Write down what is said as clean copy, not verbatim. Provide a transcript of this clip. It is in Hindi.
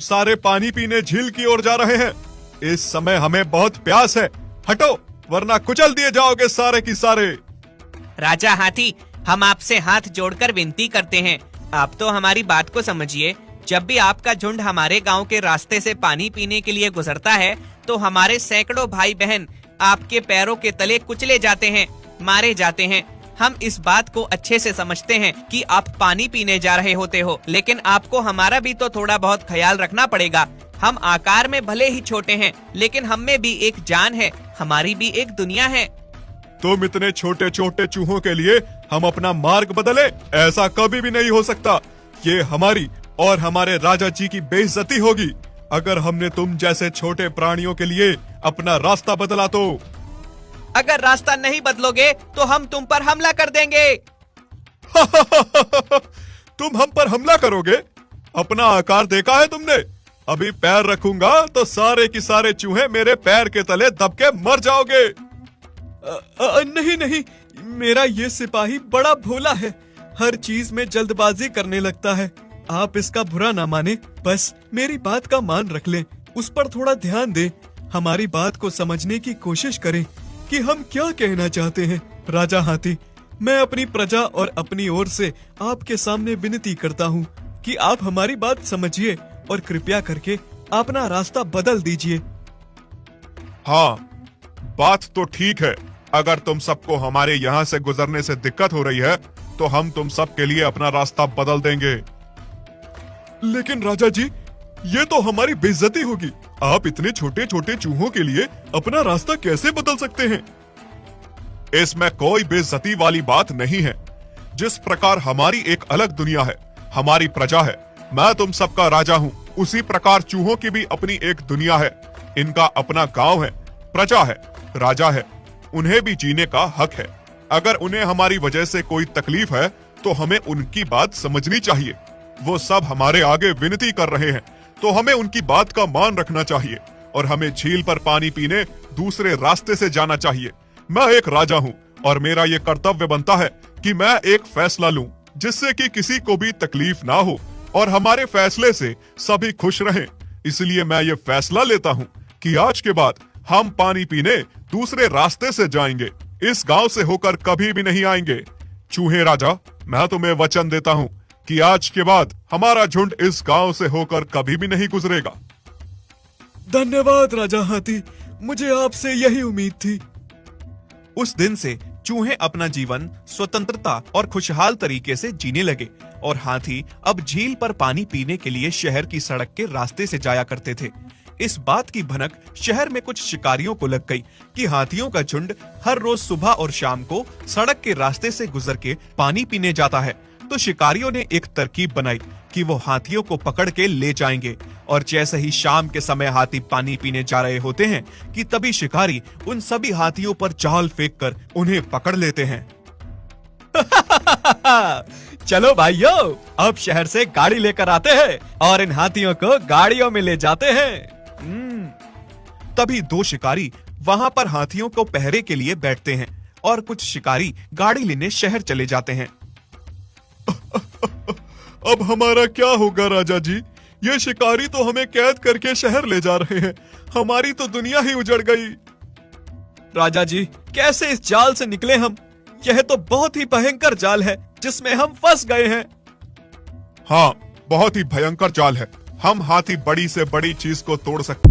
सारे पानी पीने झील की ओर जा रहे हैं। इस समय हमें बहुत प्यास है, हटो वरना कुचल दिए जाओगे सारे की सारे। राजा हाथी, हम आपसे हाथ जोड़कर विनती करते हैं, आप तो हमारी बात को समझिए। जब भी आपका झुंड हमारे गांव के रास्ते से पानी पीने के लिए गुजरता है तो हमारे सैकड़ों भाई बहन आपके पैरों के तले कुचले जाते हैं, मारे जाते हैं। हम इस बात को अच्छे से समझते हैं कि आप पानी पीने जा रहे होते हो, लेकिन आपको हमारा भी तो थोड़ा बहुत ख्याल रखना पड़ेगा। हम आकार में भले ही छोटे हैं, लेकिन हम में भी एक जान है, हमारी भी एक दुनिया है। तुम इतने छोटे छोटे चूहों के लिए हम अपना मार्ग बदले, ऐसा कभी भी नहीं हो सकता। ये हमारी और हमारे राजा जी की बेइज्जती होगी अगर हमने तुम जैसे छोटे प्राणियों के लिए अपना रास्ता बदला तो। अगर रास्ता नहीं बदलोगे तो हम तुम पर हमला कर देंगे। तुम हम पर हमला करोगे? अपना आकार देखा है तुमने? अभी पैर रखूंगा तो सारे की सारे चूहे मेरे पैर के तले दब के मर जाओगे। नहीं नहीं, मेरा ये सिपाही बड़ा भोला है, हर चीज में जल्दबाजी करने लगता है। आप इसका बुरा ना माने, बस मेरी बात का मान रख लें, उस पर थोड़ा ध्यान दें, हमारी बात को समझने की कोशिश करें कि हम क्या कहना चाहते हैं। राजा हाथी, मैं अपनी प्रजा और अपनी ओर से आपके सामने विनती करता हूँ कि आप हमारी बात समझिए और कृपया करके अपना रास्ता बदल दीजिए। हाँ, बात तो ठीक है। अगर तुम सबको हमारे यहाँ से गुजरने से दिक्कत हो रही है तो हम तुम सब के लिए अपना रास्ता बदल देंगे। लेकिन राजा जी, ये तो हमारी बेइज्जती होगी। आप इतने छोटे छोटे चूहों के लिए अपना रास्ता कैसे बदल सकते हैं? इसमें कोई बेइज्जती वाली बात नहीं है। जिस प्रकार हमारी एक अलग दुनिया है, हमारी प्रजा है, मैं तुम सबका राजा हूँ, उसी प्रकार चूहों की भी अपनी एक दुनिया है। इनका अपना गांव है, प्रजा है, राजा है, उन्हें भी जीने का हक है। अगर उन्हें हमारी वजह से कोई तकलीफ है तो हमें उनकी बात समझनी चाहिए। वो सब हमारे आगे विनती कर रहे हैं तो हमें उनकी बात का मान रखना चाहिए और हमें झील पर पानी पीने दूसरे रास्ते से जाना चाहिए। मैं एक राजा हूँ और मेरा ये कर्तव्य बनता है कि मैं एक फैसला लूं जिससे कि किसी को भी तकलीफ ना हो और हमारे फैसले से सभी खुश रहें। इसलिए मैं ये फैसला लेता हूँ कि आज के बाद हम पानी पीने दूसरे रास्ते से जाएंगे, इस गांव से होकर कभी भी नहीं आएंगे। चूहे राजा, मैं तुम्हें वचन देता हूँ कि आज के बाद हमारा झुंड इस गांव से होकर कभी भी नहीं गुजरेगा। धन्यवाद राजा हाथी, मुझे आपसे यही उम्मीद थी। उस दिन से चूहे अपना जीवन स्वतंत्रता और खुशहाल तरीके से जीने लगे और हाथी अब झील पर पानी पीने के लिए शहर की सड़क के रास्ते से जाया करते थे। इस बात की भनक शहर में कुछ शिकारियों को लग गई कि हाथियों का झुंड हर रोज सुबह और शाम को सड़क के रास्ते से गुजर के पानी पीने जाता है। तो शिकारियों ने एक तरकीब बनाई कि वो हाथियों को पकड़ के ले जाएंगे और जैसे ही शाम के समय हाथी पानी पीने जा रहे होते हैं कि तभी शिकारी उन सभी हाथियों पर जाल फेंककर उन्हें पकड़ लेते हैं। चलो भाइयों, अब शहर से गाड़ी लेकर आते हैं और इन हाथियों को गाड़ियों में ले जाते हैं। तभी दो शिकारी वहां पर हाथियों को पहरे के लिए बैठते हैं और कुछ शिकारी गाड़ी लेने शहर चले जाते हैं। अब हमारा क्या होगा राजा जी? ये शिकारी तो हमें कैद करके शहर ले जा रहे हैं, हमारी तो दुनिया ही उजड़ गई। राजा जी, कैसे इस जाल से निकले हम? यह तो बहुत ही भयंकर जाल है जिसमें हम फंस गए हैं। हाँ, बहुत ही भयंकर जाल है। हम हाथी बड़ी से बड़ी चीज को तोड़ सकते